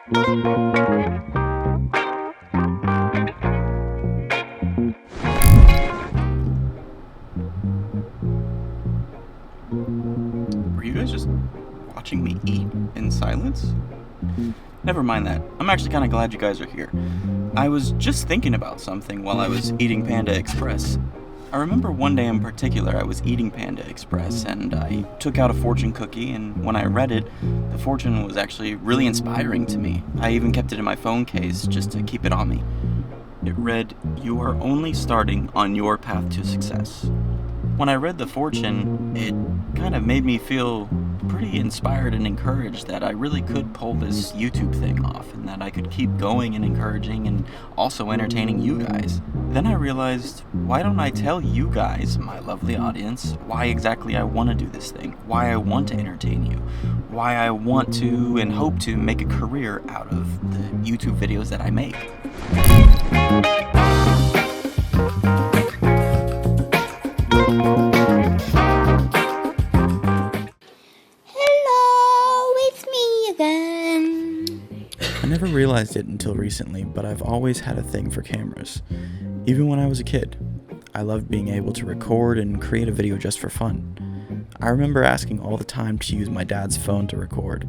Were you guys just watching me eat in silence? Never mind that. I'm actually kind of glad you guys are here. I was just thinking about something while I was eating Panda Express. I remember one day in particular I was eating Panda Express and I took out a fortune cookie, and when I read it, the fortune was actually really inspiring to me. I even kept it in my phone case just to keep it on me. It read, "You are only starting on your path to success." When I read the fortune, it kind of made me feel pretty inspired and encouraged that I really could pull this YouTube thing off and that I could keep going and encouraging and also entertaining you guys. Then I realized, why don't I tell you guys, my lovely audience, why exactly I want to do this thing, why I want to entertain you, why I want to and hope to make a career out of the YouTube videos that I make. I never realized it until recently, but I've always had a thing for cameras. Even when I was a kid, I loved being able to record and create a video just for fun. I remember asking all the time to use my dad's phone to record,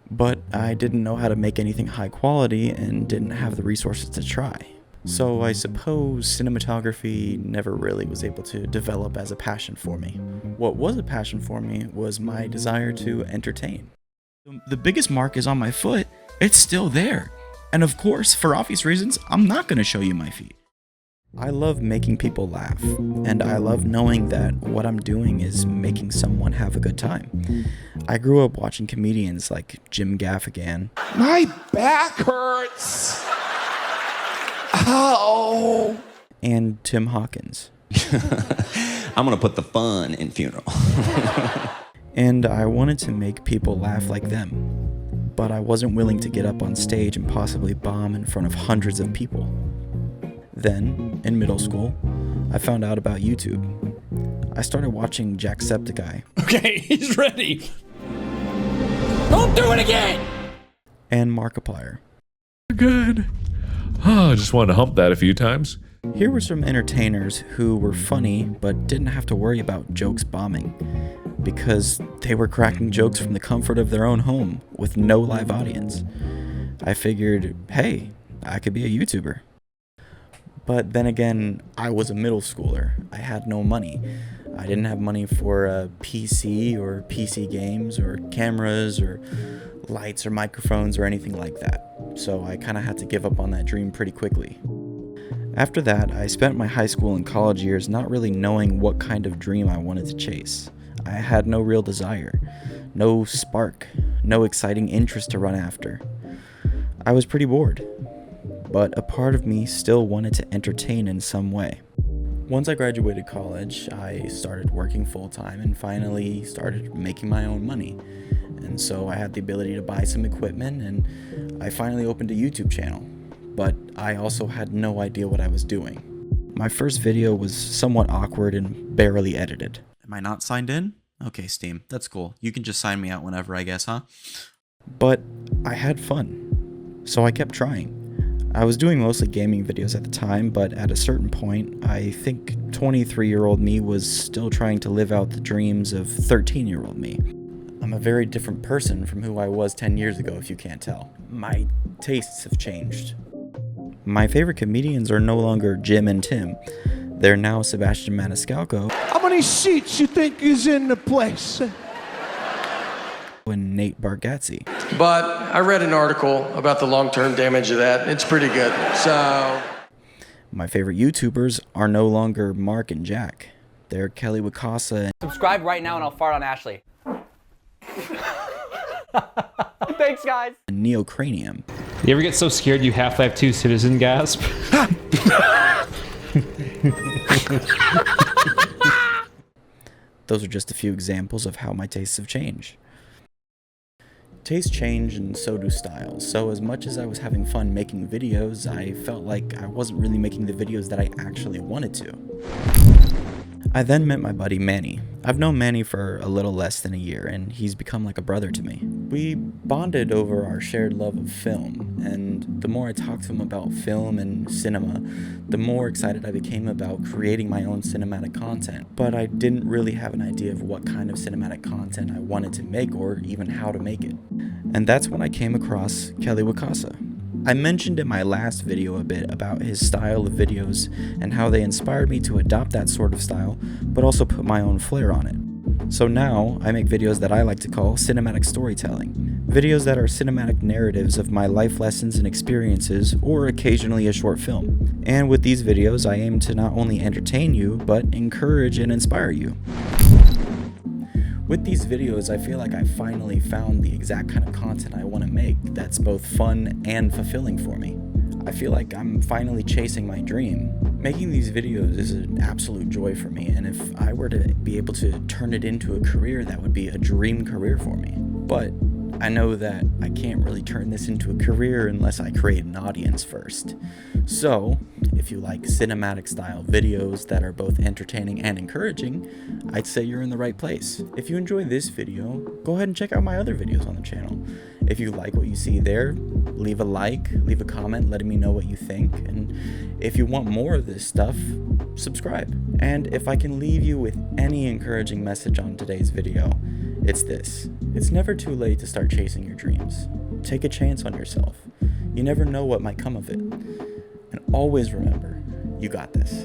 but I didn't know how to make anything high quality and didn't have the resources to try. So I suppose cinematography never really was able to develop as a passion for me. What was a passion for me was my desire to entertain. The biggest mark is on my foot. It's still there. And of course, for obvious reasons, I'm not going to show you my feet. I love making people laugh, and I love knowing that what I'm doing is making someone have a good time. I grew up watching comedians like Jim Gaffigan. My back hurts. Ow. And Tim Hawkins. I'm going to put the fun in funeral. And I wanted to make people laugh like them. But I wasn't willing to get up on stage and possibly bomb in front of hundreds of people. Then, in middle school, I found out about YouTube. I started watching Jacksepticeye. Okay, he's ready. Don't do it again! And Markiplier. Good. Oh, I just wanted to hump that a few times. Here were some entertainers who were funny but didn't have to worry about jokes bombing, because they were cracking jokes from the comfort of their own home with no live audience. I figured, hey, I could be a YouTuber. But then again, I was a middle schooler. I had no money. I didn't have money for a PC or PC games or cameras or lights or microphones or anything like that. So I kind of had to give up on that dream pretty quickly. After that, I spent my high school and college years not really knowing what kind of dream I wanted to chase. I had no real desire, no spark, no exciting interest to run after. I was pretty bored, but a part of me still wanted to entertain in some way. Once I graduated college, I started working full-time and finally started making my own money. And so I had the ability to buy some equipment, and I finally opened a YouTube channel. But I also had no idea what I was doing. My first video was somewhat awkward and barely edited. Am I not signed in? Okay, Steam, that's cool. You can just sign me out whenever, I guess, huh? But I had fun, so I kept trying. I was doing mostly gaming videos at the time, but at a certain point, I think 23-year-old me was still trying to live out the dreams of 13-year-old me. I'm a very different person from who I was 10 years ago, if you can't tell. My tastes have changed. My favorite comedians are no longer Jim and Tim. They're now Sebastian Maniscalco. How many seats you think is in the place? And Nate Bargatze. But I read an article about the long-term damage of that. It's pretty good. So My favorite YouTubers are no longer Mark and Jack. They're Kelly Wicasa and subscribe right now and I'll fart on Ashley. Thanks, guys. Neocranium. You ever get so scared you Half-Life 2 Citizen gasp? Those are just a few examples of how my tastes have changed. Tastes change and so do styles, so as much as I was having fun making videos, I felt like I wasn't really making the videos that I actually wanted to. I then met my buddy Manny. I've known Manny for a little less than a year, and he's become like a brother to me. We bonded over our shared love of film, and the more I talked to him about film and cinema, the more excited I became about creating my own cinematic content. But I didn't really have an idea of what kind of cinematic content I wanted to make or even how to make it. And that's when I came across Kelly Wakasa. I mentioned in my last video a bit about his style of videos and how they inspired me to adopt that sort of style, but also put my own flair on it. So now I make videos that I like to call cinematic storytelling. Videos that are cinematic narratives of my life lessons and experiences, or occasionally a short film. And with these videos, I aim to not only entertain you, but encourage and inspire you. With these videos, I feel like I finally found the exact kind of content I want to make that's both fun and fulfilling for me. I feel like I'm finally chasing my dream. Making these videos is an absolute joy for me, and if I were to be able to turn it into a career, that would be a dream career for me. But I know that I can't really turn this into a career unless I create an audience first. So, if you like cinematic style videos that are both entertaining and encouraging, I'd say you're in the right place. If you enjoy this video, go ahead and check out my other videos on the channel. If you like what you see there, leave a like, leave a comment letting me know what you think, and if you want more of this stuff, subscribe. And if I can leave you with any encouraging message on today's video, it's this. It's never too late to start chasing your dreams. Take a chance on yourself. You never know what might come of it. And always remember, you got this.